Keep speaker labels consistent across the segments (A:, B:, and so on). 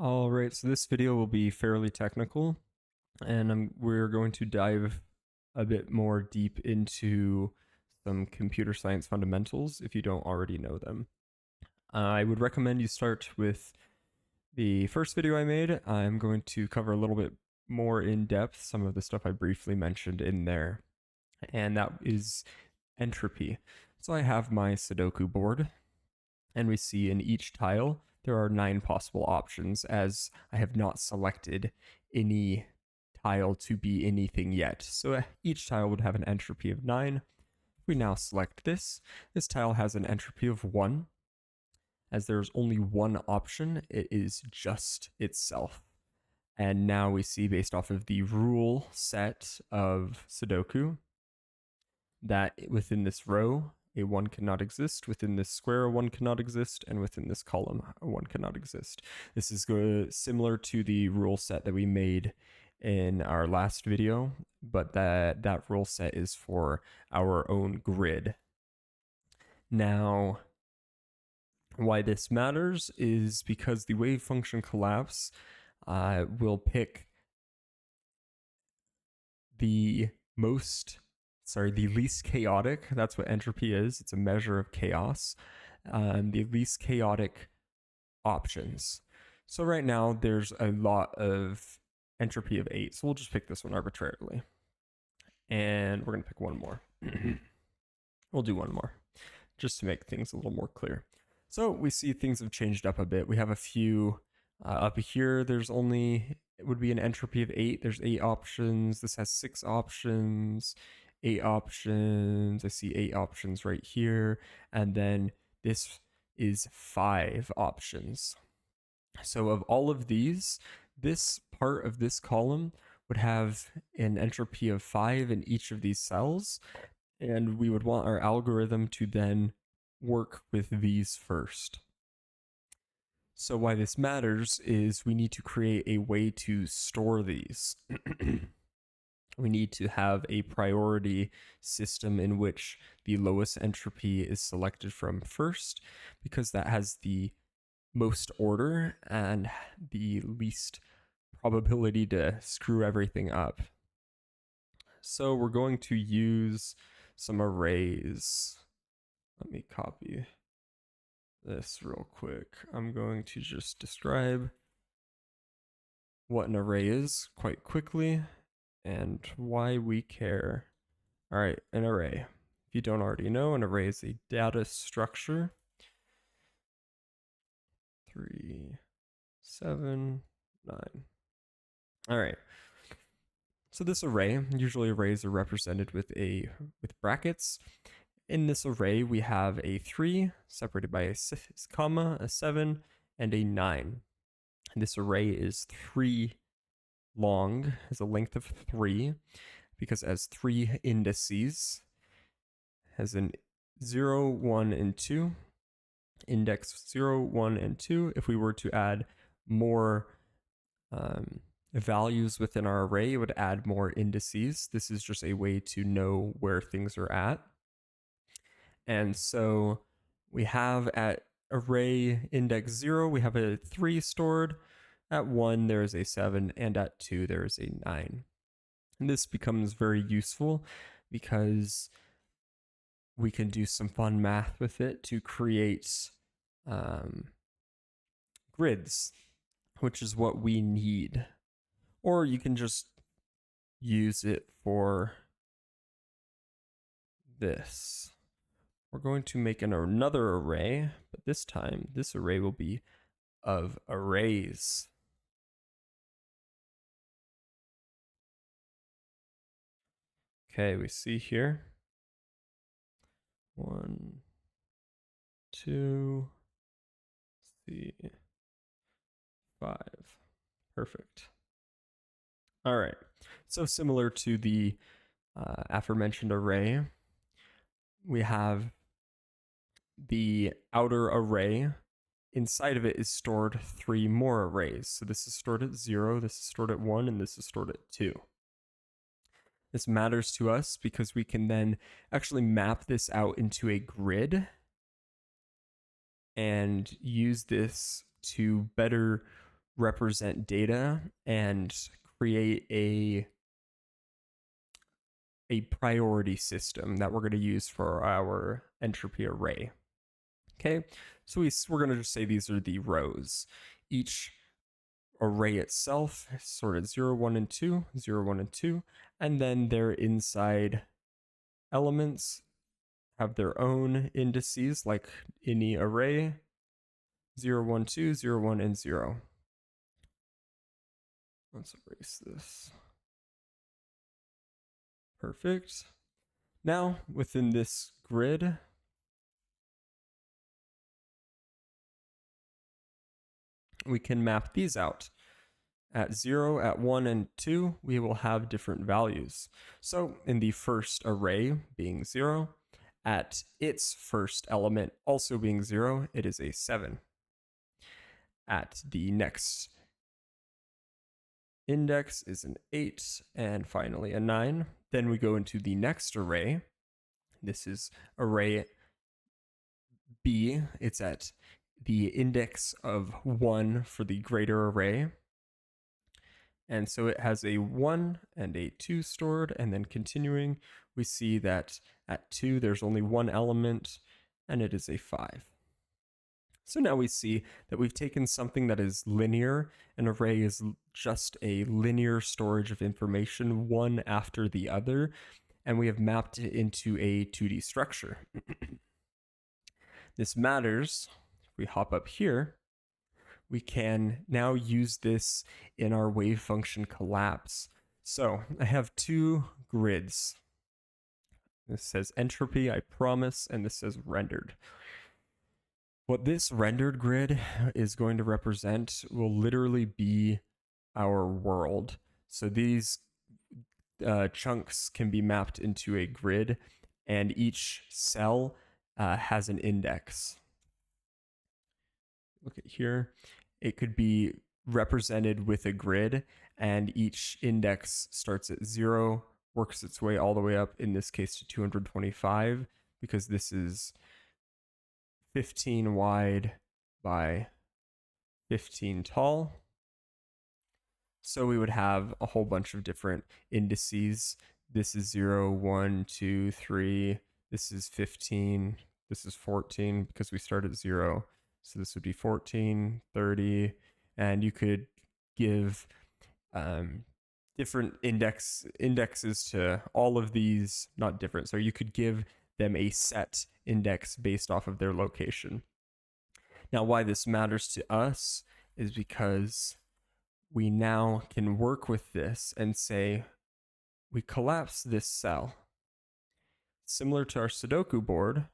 A: All right, so this video will be fairly technical, and we're going to dive a bit more deep into some computer science fundamentals if you don't already know them. I would recommend you start with the first video I made. I'm going to cover a little bit more in depth some of the stuff I briefly mentioned in there, and that is entropy. So I have my Sudoku board, and we see in each tile there are 9 possible options, as I have not selected any tile to be anything yet. So each tile would have an entropy of 9. If we now select this tile has an entropy of 1. As there's only one option, it is just itself. And now we see, based off of the rule set of Sudoku, that within this row, a 1 cannot exist, within this square, a 1 cannot exist, and within this column, a 1 cannot exist. This is similar to the rule set that we made in our last video, but that rule set is for our own grid. Now, why this matters is because the wave function collapse will pick the least chaotic. That's what entropy is. It's a measure of chaos. The least chaotic options. So right now there's a lot of entropy of 8. So we'll just pick this one arbitrarily. And we're going to pick one more. We'll do one more just to make things a little more clear. So we see things have changed up a bit. We have a few up here. There's only, it would be an entropy of 8. There's 8 options. This has 6 options, 8 options. I see 8 options right here. And then this is 5 options. So of all of these, this part of this column would have an entropy of 5 in each of these cells. And we would want our algorithm to then work with these first. So why this matters is we need to create a way to store these. We need to have a priority system in which the lowest entropy is selected from first, because that has the most order and the least probability to screw everything up. So we're going to use some arrays. Let me copy this real quick. I'm going to just describe what an array is quite quickly and why we care. All right, an array. If you don't already know, an array is a data structure. 3, 7, 9. All right. So this array, usually arrays are represented with brackets. In this array, we have a 3 separated by a comma, a 7, and a 9. And this array is 3 long, has a length of 3, because it has 3 indices, has an 0, 1, and 2, index 0, 1, and 2. If we were to add more values within our array, it would add more indices. This is just a way to know where things are at. And so we have at array index 0, we have a 3 stored. At 1, there is a 7, and at 2, there is a 9. And this becomes very useful because we can do some fun math with it to create grids, which is what we need. Or you can just use it for this. We're going to make another array, but this time this array will be of arrays. Okay, we see here 1, 2, 3, 5. Perfect. All right, so similar to the aforementioned array, we have the outer array. Inside of it is stored 3 more arrays. So this is stored at 0, this is stored at 1, and this is stored at 2. This matters to us because we can then actually map this out into a grid and use this to better represent data and create a priority system that we're going to use for our entropy array. Okay, so we're going to just say these are the rows. Each array itself is sorted 0, 1, and 2, 0, 1, and 2, and then their inside elements have their own indices like any array, 0, 1, 2, 0, 1, and 0. Let's erase this. Perfect. Now, within this grid, we can map these out. At 0, at 1, and 2, we will have different values. So in the first array being 0, at its first element also being 0, it is a 7. At the next index is an 8, and finally a 9. Then we go into the next array. This is array B. It's at the index of 1 for the greater array. And so it has a 1 and a 2 stored, and then continuing, we see that at 2 there's only one element, and it is a 5. So now we see that we've taken something that is linear. An array is just a linear storage of information, one after the other, and we have mapped it into a 2D structure. This matters. If we hop up here, we can now use this in our wave function collapse. So I have two grids. This says entropy, I promise, and this says rendered. What this rendered grid is going to represent will literally be our world. So these chunks can be mapped into a grid, and each cell has an index. Look at here. It could be represented with a grid, and each index starts at 0, works its way all the way up, in this case to 225, because this is 15 wide by 15 tall. So we would have a whole bunch of different indices. This is 0, 1, 2, 3. This is 15. This is 14 because we start at 0. So this would be 14, 30. And you could give different indexes to all of these, not different. So you could give them a set index based off of their location. Now, why this matters to us is because we now can work with this and say, we collapse this cell. Similar to our Sudoku board,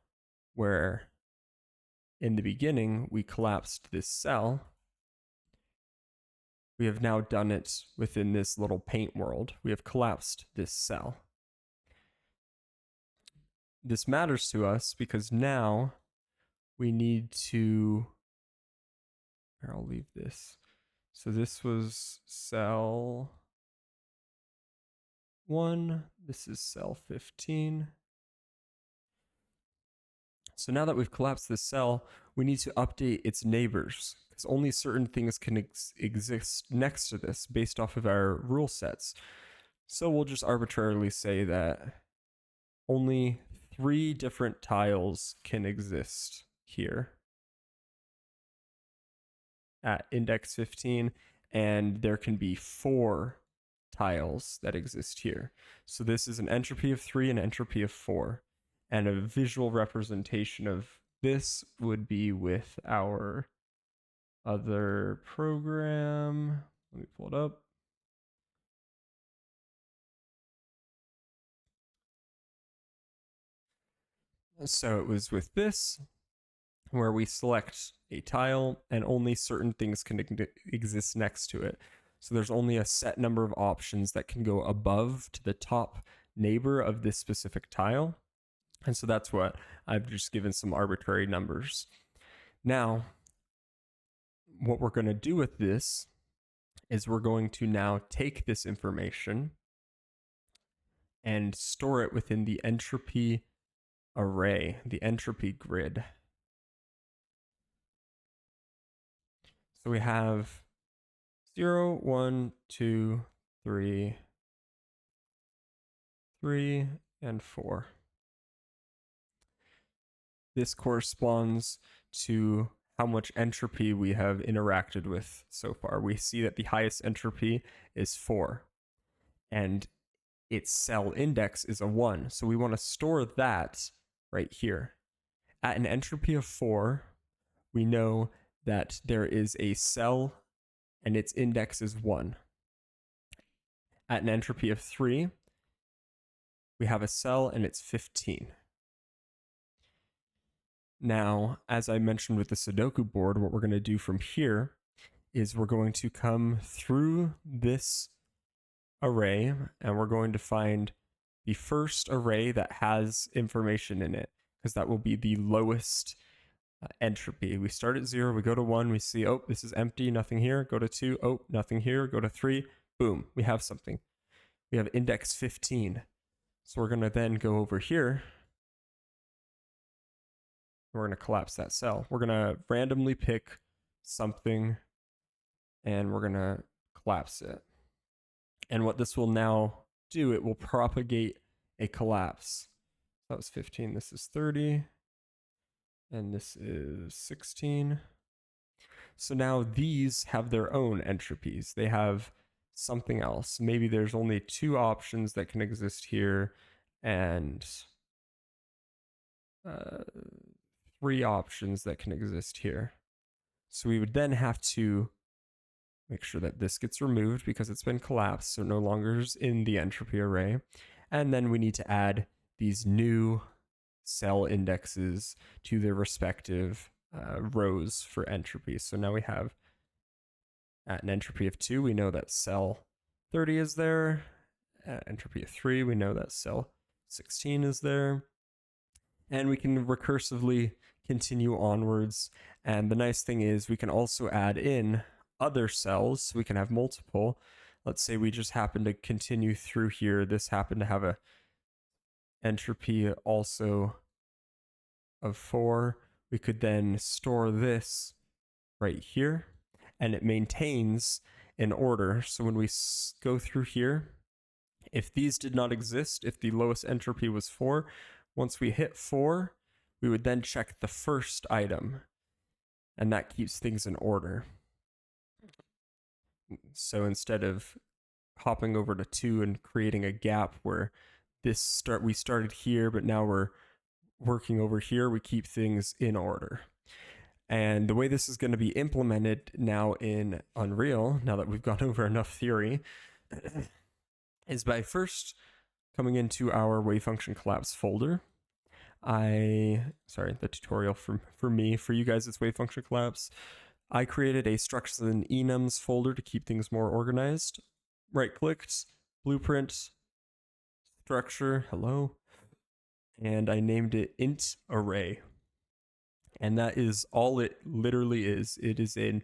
A: where in the beginning we collapsed this cell, we have now done it within this little paint world. We have collapsed this cell. This matters to us because now we need to, here, I'll leave this. So this was cell 1, this is cell 15. So now that we've collapsed this cell, we need to update its neighbors, because only certain things can exist next to this based off of our rule sets. So we'll just arbitrarily say that only 3 different tiles can exist here at index 15, and there can be 4 tiles that exist here. So this is an entropy of 3 and entropy of 4. And a visual representation of this would be with our other program. Let me pull it up. So it was with this, where we select a tile and only certain things can exist next to it. So there's only a set number of options that can go above to the top neighbor of this specific tile. And so that's what I've just given some arbitrary numbers. Now, what we're going to do with this is we're going to now take this information and store it within the entropy array, the entropy grid. So we have 0, 1, 2, 3, 3, and 4. This corresponds to how much entropy we have interacted with so far. We see that the highest entropy is 4, and its cell index is a 1. So we want to store that right here. At an entropy of 4, we know that there is a cell and its index is 1. At an entropy of 3, we have a cell and it's 15. Now, as I mentioned with the Sudoku board, what we're going to do from here is we're going to come through this array and we're going to find the first array that has information in it, because that will be the lowest entropy. We start at 0, we go to 1, we see, oh, this is empty, nothing here. Go to 2, oh, nothing here. Go to 3, boom, we have something. We have index 15. So we're going to then go over here. We're going to collapse that cell. We're going to randomly pick something and we're going to collapse it. And what this will now do, it will propagate a collapse. That was 15. This is 30. And this is 16. So now these have their own entropies. They have something else. Maybe there's only 2 options that can exist here and 3 options that can exist here. So we would then have to make sure that this gets removed because it's been collapsed, so no longer is in the entropy array. And then we need to add these new cell indexes to their respective rows for entropy. So now we have, at an entropy of 2, we know that cell 30 is there. At entropy of 3, we know that cell 16 is there. And we can recursively continue onwards. And the nice thing is we can also add in other cells, so we can have multiple. Let's say we just happen to continue through here. This happened to have a entropy also of 4. We could then store this right here, and it maintains an order. So when we go through here, if these did not exist, if the lowest entropy was 4, once we hit 4, we would then check the first item, and that keeps things in order. So instead of hopping over to 2 and creating a gap where we started here, but now we're working over here, we keep things in order. And the way this is going to be implemented now in Unreal, now that we've gone over enough theory, is by first coming into our wave function collapse folder. The tutorial for me, for you guys, it's wave function collapse. I created a structures and enums folder to keep things more organized. Right-clicked, blueprint, structure, hello, and I named it int array. And that is all it literally is. It is an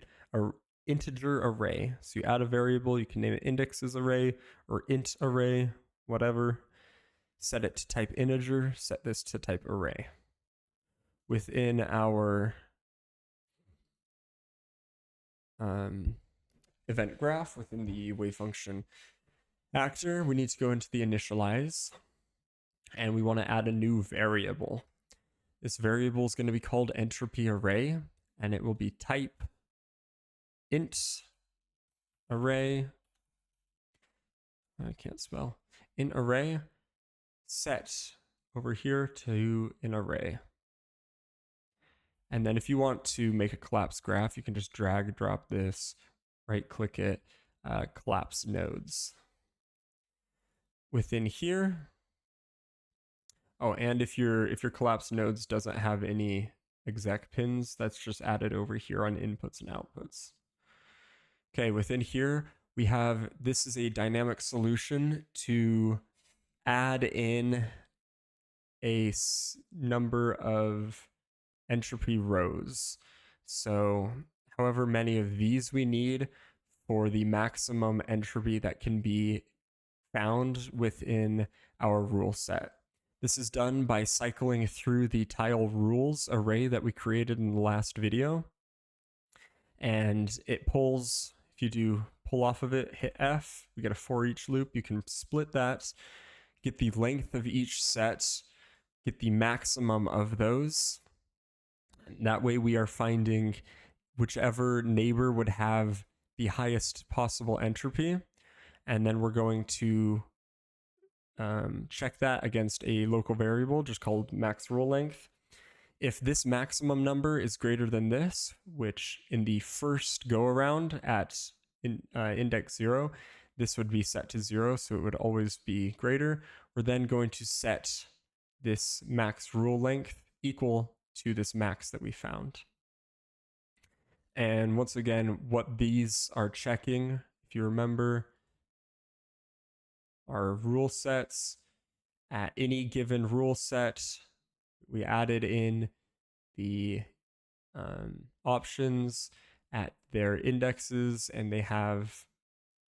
A: integer array. So you add a variable, you can name it indexes array or int array, whatever. Set it to type integer, set this to type array. Within our event graph, within the wave function actor, we need to go into the initialize, and we want to add a new variable. This variable is going to be called entropy array, and it will be type int array. I can't spell. Int array set over here to an array. And then if you want to make a collapse graph, you can just drag drop this, right click it, collapse nodes. Within here, oh, and if your collapse nodes doesn't have any exec pins, that's just added over here on inputs and outputs. Okay, within here, we have, this is a dynamic solution to add in a number of entropy rows. So however many of these we need for the maximum entropy that can be found within our rule set. This is done by cycling through the tile rules array that we created in the last video. And it pulls, if you do pull off of it, hit F, we get a for each loop. You can split that, get the length of each set, get the maximum of those. And that way we are finding whichever neighbor would have the highest possible entropy. And then we're going to check that against a local variable just called max rule length. If this maximum number is greater than this, which in the first go around at index 0, this would be set to 0, so it would always be greater. We're then going to set this max rule length equal to this max that we found. And once again, what these are checking, if you remember, are rule sets. At any given rule set, we added in the options at their indexes, and they have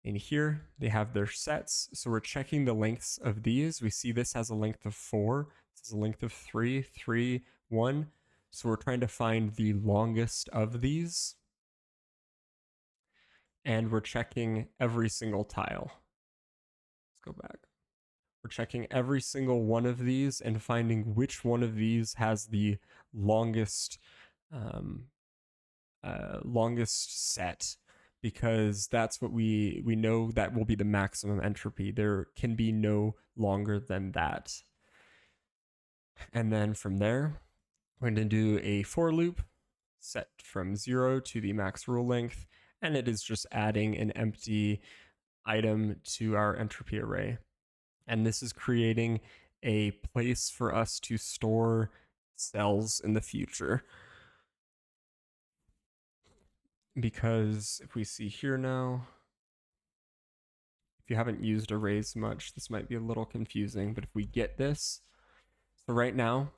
A: in here, they have their sets. So we're checking the lengths of these. We see this has a length of 4, this is a length of 3, 3, 1. So we're trying to find the longest of these. And we're checking every single tile. Let's go back. We're checking every single one of these and finding which one of these has the longest longest set, because that's what we know that will be the maximum entropy. There can be no longer than that. And then from there, we're going to do a for loop set from 0 to the max rule length, and it is just adding an empty item to our entropy array. And this is creating a place for us to store cells in the future. Because if we see here now, if you haven't used arrays much, this might be a little confusing, but if we get this, so right now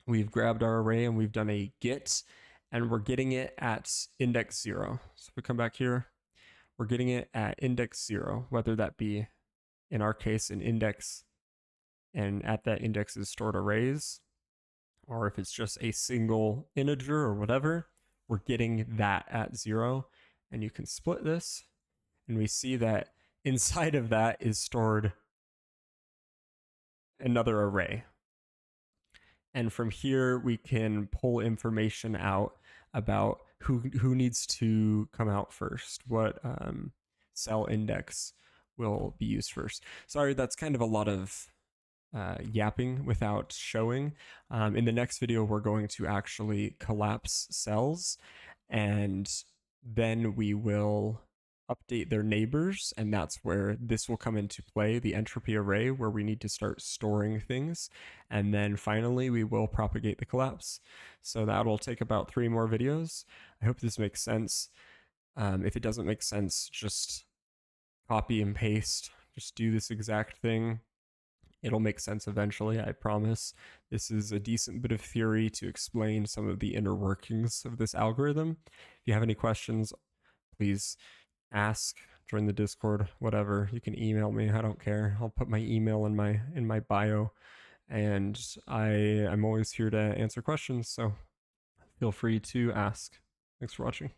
A: we've grabbed our array and we've done a get, and we're getting it at index 0. So if we come back here, we're getting it at index 0, whether that be, in our case, an index, and at that index is stored arrays, or if it's just a single integer or whatever, we're getting that at 0. And you can split this, and we see that inside of that is stored another array. And from here, we can pull information out about who needs to come out first, what cell index will be used first. Sorry, that's kind of a lot of yapping without showing. In the next video, we're going to actually collapse cells, and then we will update their neighbors, and that's where this will come into play, the entropy array, where we need to start storing things. And then finally, we will propagate the collapse. So that'll take about 3 more videos. I hope this makes sense. If it doesn't make sense, just copy and paste. Just do this exact thing. It'll make sense eventually, I promise. This is a decent bit of theory to explain some of the inner workings of this algorithm. If you have any questions, please ask, join the Discord, whatever. You can email me, I don't care. I'll put my email in my bio, and I'm always here to answer questions, so feel free to ask. Thanks for watching.